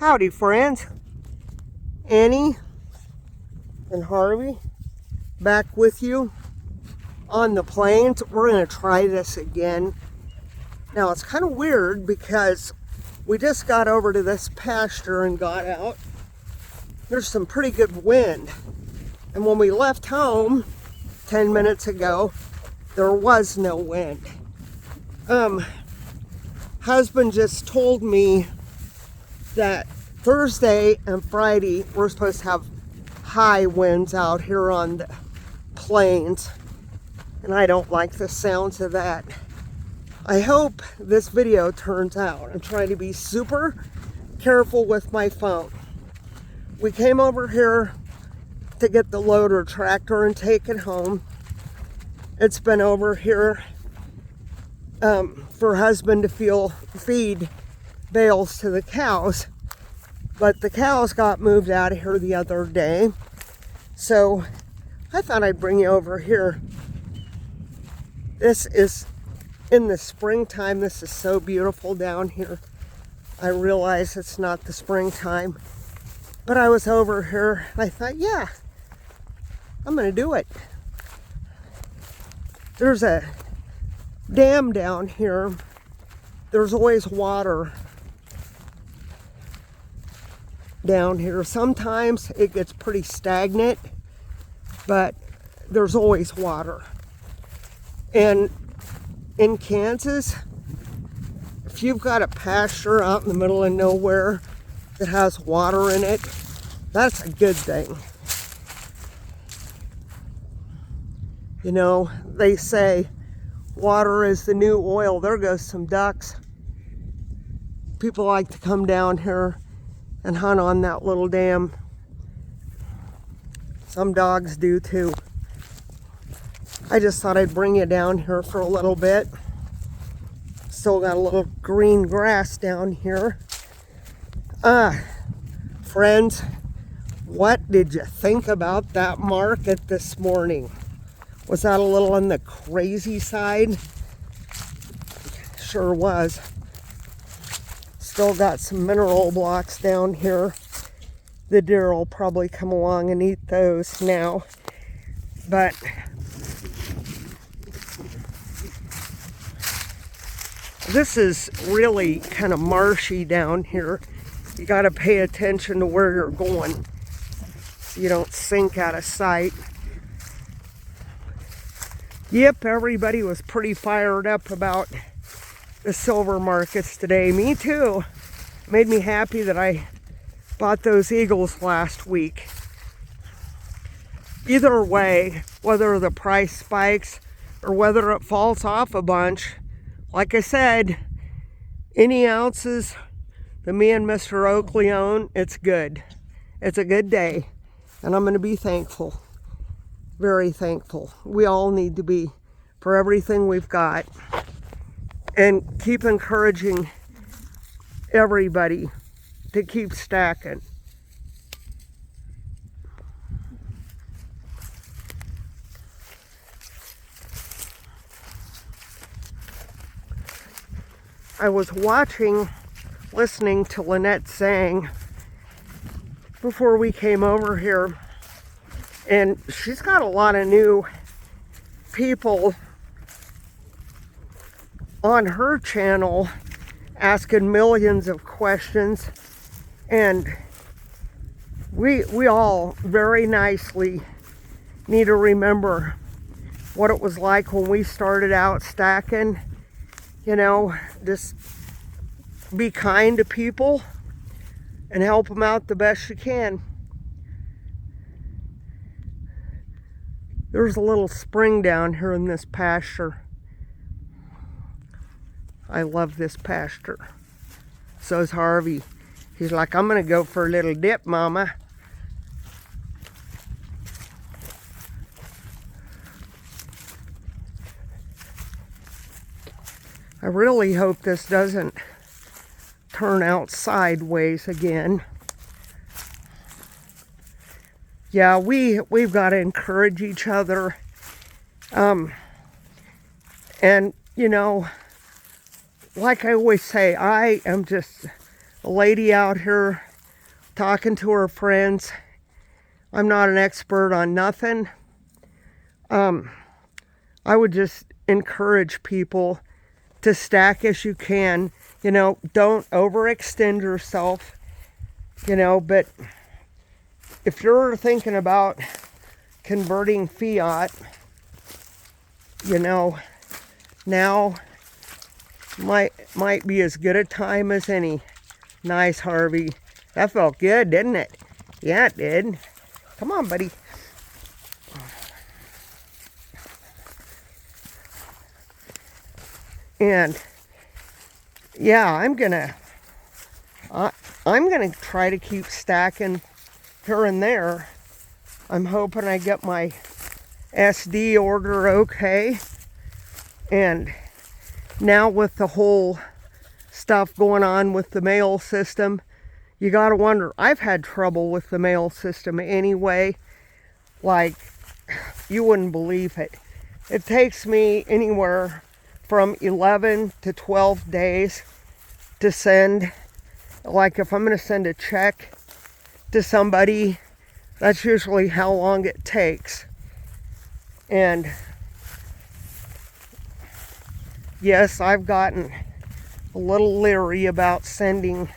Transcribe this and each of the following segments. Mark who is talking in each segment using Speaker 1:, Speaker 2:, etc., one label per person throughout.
Speaker 1: Howdy, friends. Annie and Harvey back with you on the plains. We're going to try this again. Now, it's kind of weird because we just got over to this pasture and got out. There's some pretty good wind. And when we left home 10 minutes ago, there was no wind. Husband just told me that Thursday and Friday we're supposed to have high winds out here on the plains, and I don't like the sounds of that. I hope this video turns out. I'm trying to be super careful with my phone. We came over here to get the loader tractor and take it home. It's been over here for husband to feed bales to the cows, but the cows got moved out of here the other day, so I thought I'd bring you over here. This is in the springtime. This is so beautiful down here. I realize it's not the springtime, but I was over here and I thought, yeah, I'm gonna do it. There's a dam down here. There's always water down here. Sometimes it gets pretty stagnant, but there's always water. And in Kansas, if you've got a pasture out in the middle of nowhere that has water in it, that's a good thing. You know, they say water is the new oil. There goes some ducks. People like to come down here and hunt on that little dam. Some dogs do too. I just thought I'd bring you down here for a little bit. Still got a little green grass down here. Friends, what did you think about that market this morning? Was that a little on the crazy side? Sure was. Still got some mineral blocks down here. The deer will probably come along and eat those now. But this is really kind of marshy down here. You got to pay attention to where you're going so you don't sink out of sight. Yep, everybody was pretty fired up about the silver markets today. Me too. Made me happy that I bought those eagles last week. Either way, whether the price spikes or whether it falls off a bunch, like I said, any ounces that me and Mr. Oakley own, it's good. It's a good day, and I'm going to be thankful. Very thankful. We all need to be for everything we've got, and keep encouraging everybody to keep stacking. I was listening to Lynette sang before we came over here, and she's got a lot of new people on her channel asking millions of questions, and we all very nicely need to remember what it was like when we started out stacking. You know, just be kind to people and help them out the best you can. There's a little spring down here in this pasture. I love this pasture. So's Harvey. He's like, I'm gonna go for a little dip, Mama. I really hope this doesn't turn out sideways again. Yeah, we've got to encourage each other. And, you know, like I always say, I am just a lady out here talking to her friends. I'm not an expert on nothing. I would just encourage people to stack as you can. You know, don't overextend yourself, you know, but if you're thinking about converting fiat, you know, now might be as good a time as any. Nice, Harvey. That felt good, didn't it? Yeah, it did. Come on, buddy. And yeah, I'm gonna try to keep stacking here and there. I'm hoping I get my SD order okay. And now with the whole stuff going on with the mail system, you gotta wonder, I've had trouble with the mail system anyway. Like, you wouldn't believe it. It takes me anywhere from 11 to 12 days to send. Like, if I'm gonna send a check to somebody, that's usually how long it takes. And yes, I've gotten a little leery about sending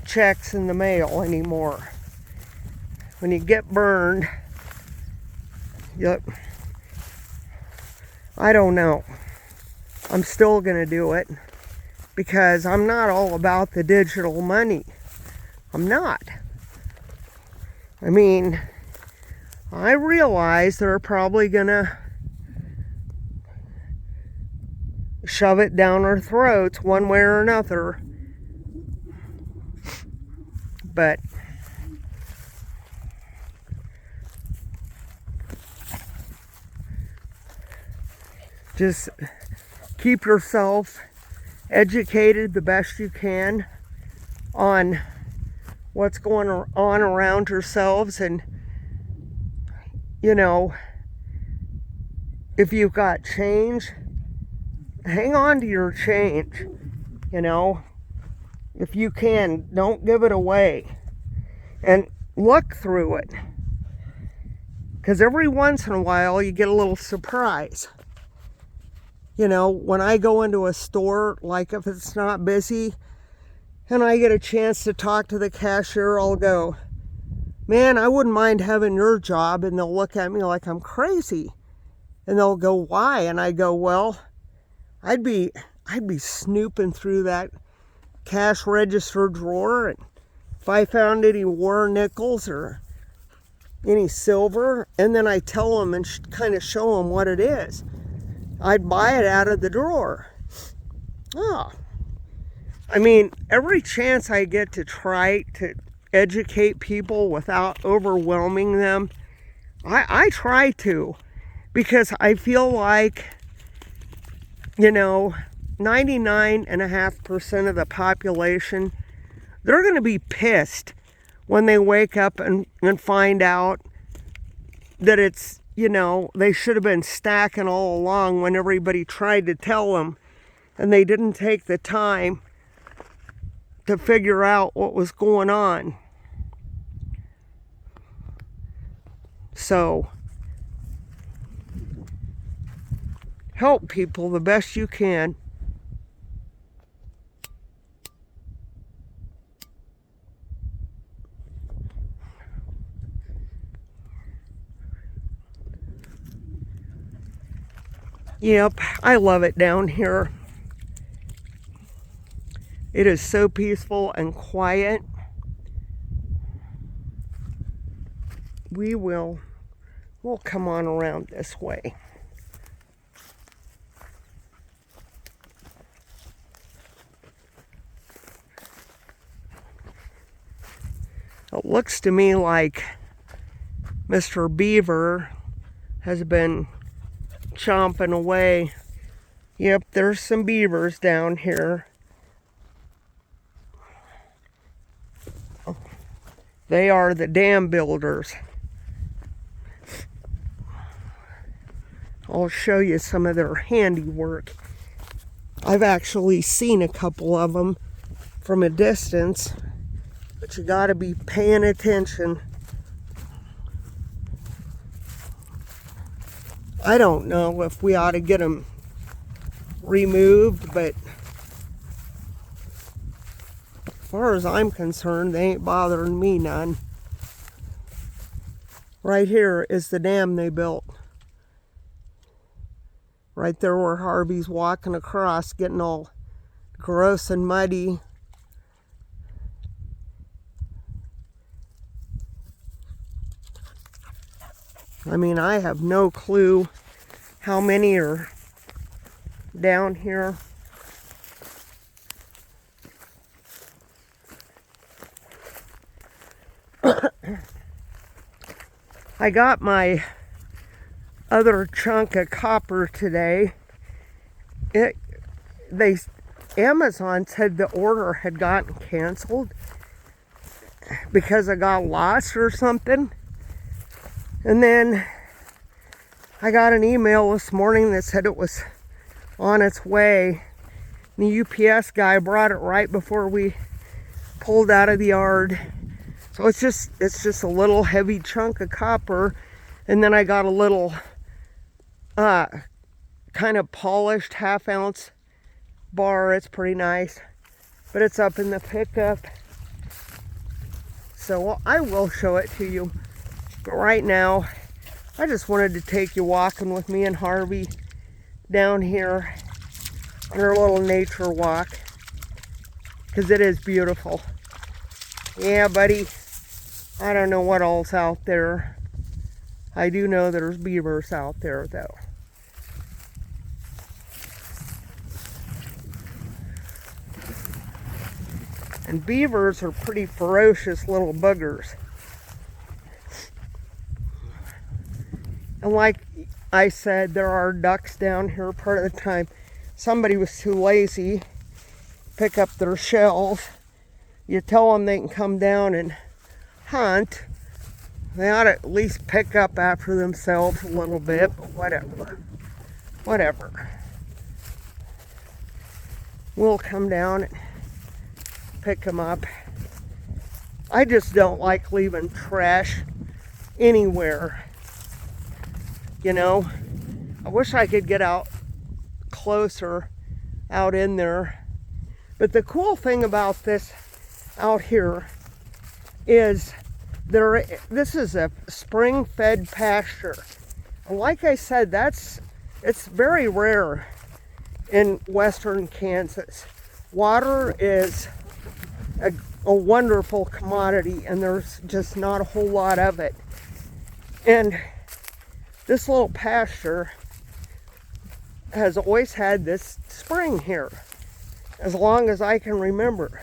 Speaker 1: checks in the mail anymore. When you get burned, I don't know. I'm still gonna do it because I'm not all about the digital money. I'm not. I mean, I realize they're probably gonna shove it down our throats one way or another. But just keep yourself educated the best you can on what's going on around yourselves. And, you know, if you've got change, hang on to your change. You know, if you can, don't give it away. And look through it. Because every once in a while you get a little surprise. You know, when I go into a store, like if it's not busy, and I get a chance to talk to the cashier, I'll go, man, I wouldn't mind having your job. And they'll look at me like I'm crazy. And they'll go, why? And I go, well, I'd be snooping through that cash register drawer, and if I found any war nickels or any silver, and then I tell them and kind of show them what it is, I'd buy it out of the drawer. Oh, I mean, every chance I get to try to educate people without overwhelming them, I try to, because I feel like, you know, 99.5% of the population, they're going to be pissed when they wake up and find out that it's, you know, they should have been stacking all along when everybody tried to tell them, and they didn't take the time to figure out what was going on. So, help people the best you can. Yep, I love it down here. It is so peaceful and quiet. We'll come on around this way. It looks to me like Mr. Beaver has been chomping away. Yep, there's some beavers down here. They are the dam builders. I'll show you some of their handiwork. I've actually seen a couple of them from a distance. But you got to be paying attention. I don't know if we ought to get them removed, but as far as I'm concerned, they ain't bothering me none. Right here is the dam they built. Right there where Harvey's walking across, getting all gross and muddy. I mean, I have no clue how many are down here. I got my other chunk of copper today. Amazon said the order had gotten canceled because I got lost or something. And then I got an email this morning that said it was on its way. The UPS guy brought it right before we pulled out of the yard. So it's just a little heavy chunk of copper. And then I got a little kind of polished 1/2 ounce bar. It's pretty nice, but it's up in the pickup. So I will show it to you. But right now, I just wanted to take you walking with me and Harvey down here on our little nature walk, because it is beautiful. Yeah, buddy, I don't know what all's out there. I do know there's beavers out there, though. And beavers are pretty ferocious little buggers. And like I said, there are ducks down here part of the time. Somebody was too lazy to pick up their shells. You tell them they can come down and hunt. They ought to at least pick up after themselves a little bit, but whatever. Whatever. We'll come down and pick them up. I just don't like leaving trash anywhere. You know, I wish I could get out closer, out in there. But the cool thing about this out here is this is a spring-fed pasture. And like I said, it's very rare in western Kansas. Water is a wonderful commodity, and there's just not a whole lot of it. And this little pasture has always had this spring here, as long as I can remember.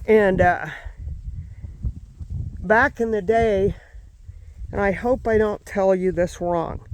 Speaker 1: And back in the day, and I hope I don't tell you this wrong,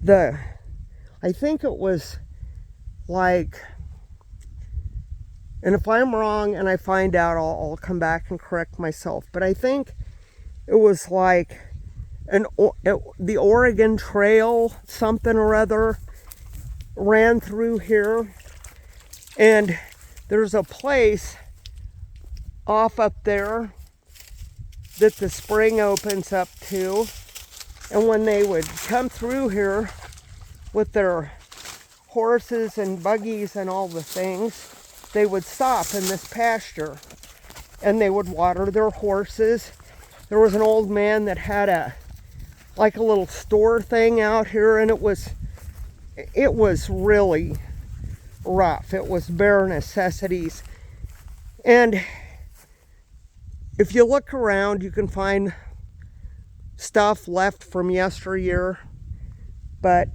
Speaker 1: I think it was like, and if I'm wrong and I find out, I'll come back and correct myself, but I think it was like the Oregon Trail, something or other, ran through here. And there's a place off up there that the spring opens up to. And when they would come through here with their horses and buggies and all the things, they would stop in this pasture and they would water their horses. There was an old man that had a little store thing out here, and it was really rough. It was bare necessities. And if you look around, you can find stuff left from yesteryear. But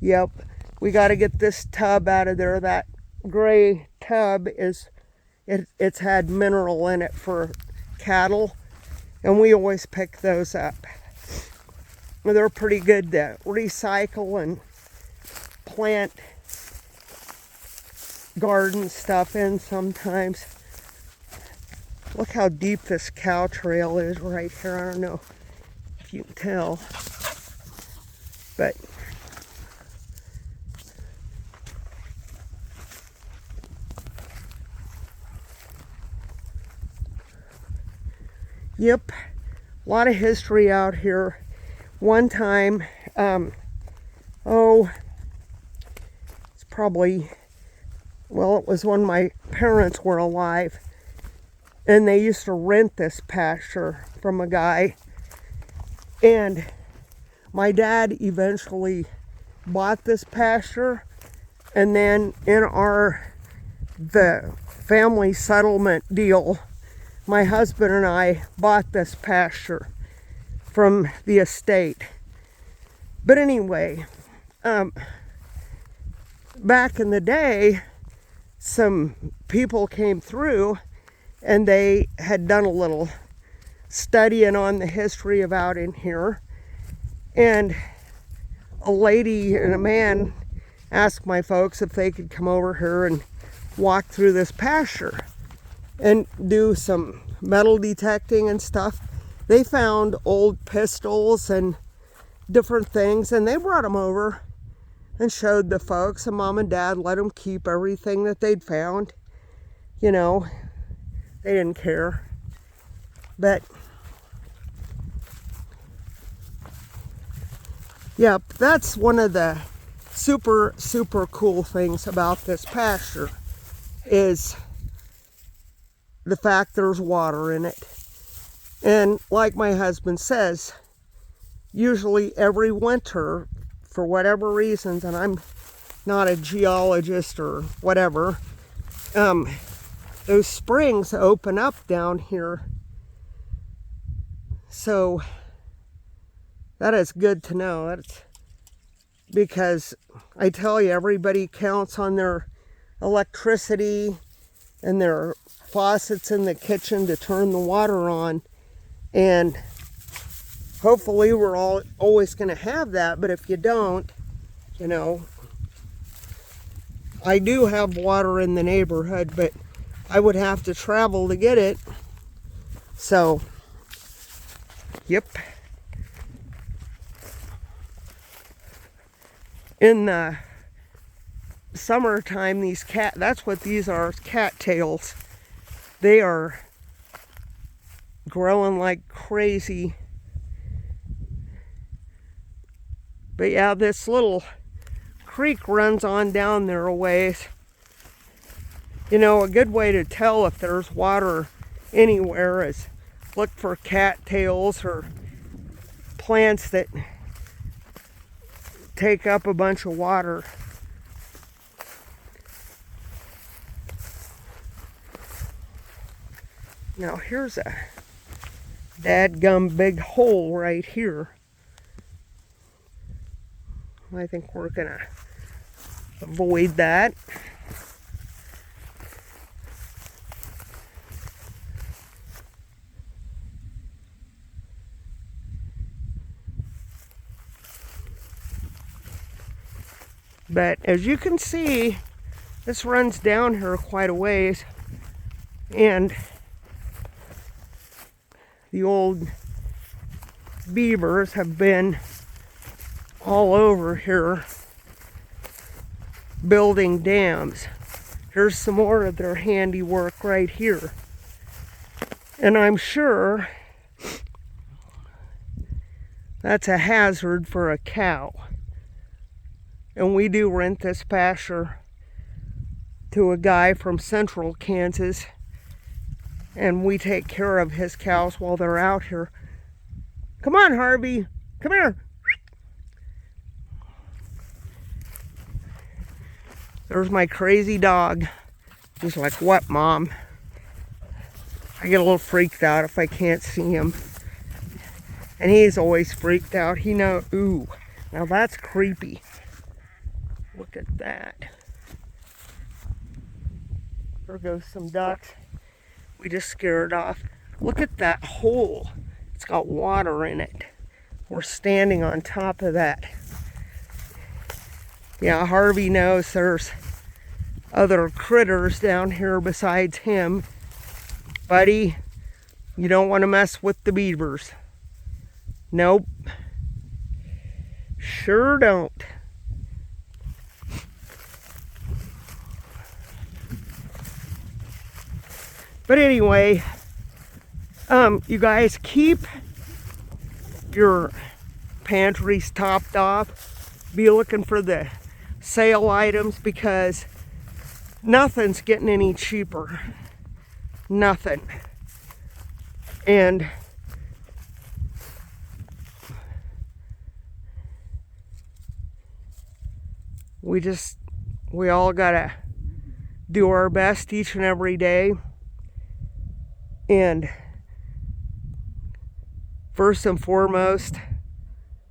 Speaker 1: yep, we got to get this tub out of there. That gray tub it's had mineral in it for cattle, and we always pick those up. They're pretty good to recycle and plant garden stuff in sometimes. Look how deep this cow trail is right here. I don't know if you can tell, but Yep, a lot of history out here. One time, it's probably, well, it was when my parents were alive, and they used to rent this pasture from a guy, and my dad eventually bought this pasture, and then in the family settlement deal, my husband and I bought this pasture from the estate. But anyway, back in the day, some people came through and they had done a little studying on the history of out in here. And a lady and a man asked my folks if they could come over here and walk through this pasture and do some metal detecting and stuff. They found old pistols and different things, and they brought them over and showed the folks, and Mom and Dad let them keep everything that they'd found. You know, they didn't care. But yep, that's one of the super cool things about this pasture, is the fact there's water in it. And like my husband says, usually every winter, for whatever reasons, and I'm not a geologist or whatever, those springs open up down here. So that is good to know. That's because I tell you, everybody counts on their electricity and their faucets in the kitchen to turn the water on, and hopefully we're all always going to have that. But if you don't, you know, I do have water in the neighborhood, but I would have to travel to get it. So yep, in the summertime, that's what these are, cattails. They are growing like crazy. But yeah, this little creek runs on down there a ways. You know, a good way to tell if there's water anywhere is look for cattails or plants that take up a bunch of water. Now here's a dadgum big hole right here. I think we're gonna avoid that. But as you can see, this runs down here quite a ways, and the old beavers have been all over here building dams. Here's some more of their handiwork right here. And I'm sure that's a hazard for a cow. And we do rent this pasture to a guy from central Kansas, and we take care of his cows while they're out here. Come on, Harvey, come here. There's my crazy dog. He's like, what, Mom? I get a little freaked out if I can't see him. And he's always freaked out. He knows, ooh, now that's creepy. Look at that. There goes some ducks. We just scared off. Look at that hole. It's got water in it. We're standing on top of that. Yeah, Harvey knows there's other critters down here besides him. Buddy, you don't want to mess with the beavers. Nope. Sure don't. But anyway, You guys keep your pantries topped off. Be looking for the sale items because nothing's getting any cheaper. Nothing. And we all gotta do our best each and every day. And first and foremost,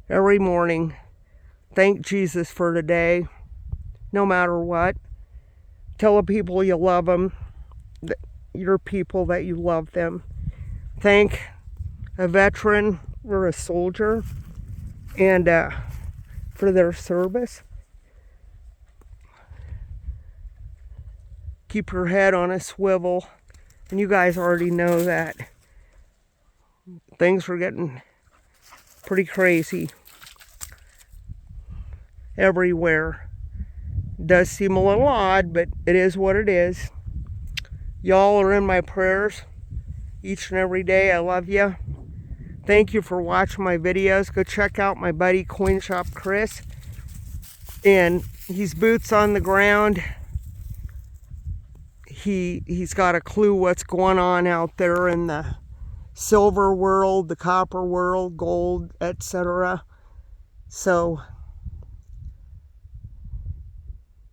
Speaker 1: every morning, thank Jesus for today, no matter what. Tell the people you love them, your people that you love them. Thank a veteran or a soldier and for their service. Keep your head on a swivel. And you guys already know that things are getting pretty crazy everywhere. It does seem a little odd, but it is what it is. Y'all are in my prayers each and every day. I love you. Thank you for watching my videos. Go check out my buddy Coin Shop Chris. And he's boots on the ground. He's got a clue what's going on out there in the silver world, the copper world, gold, etc. So,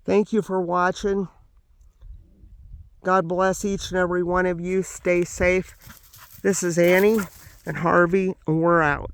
Speaker 1: thank you for watching. God bless each and every one of you. Stay safe. This is Annie and Harvey, and we're out.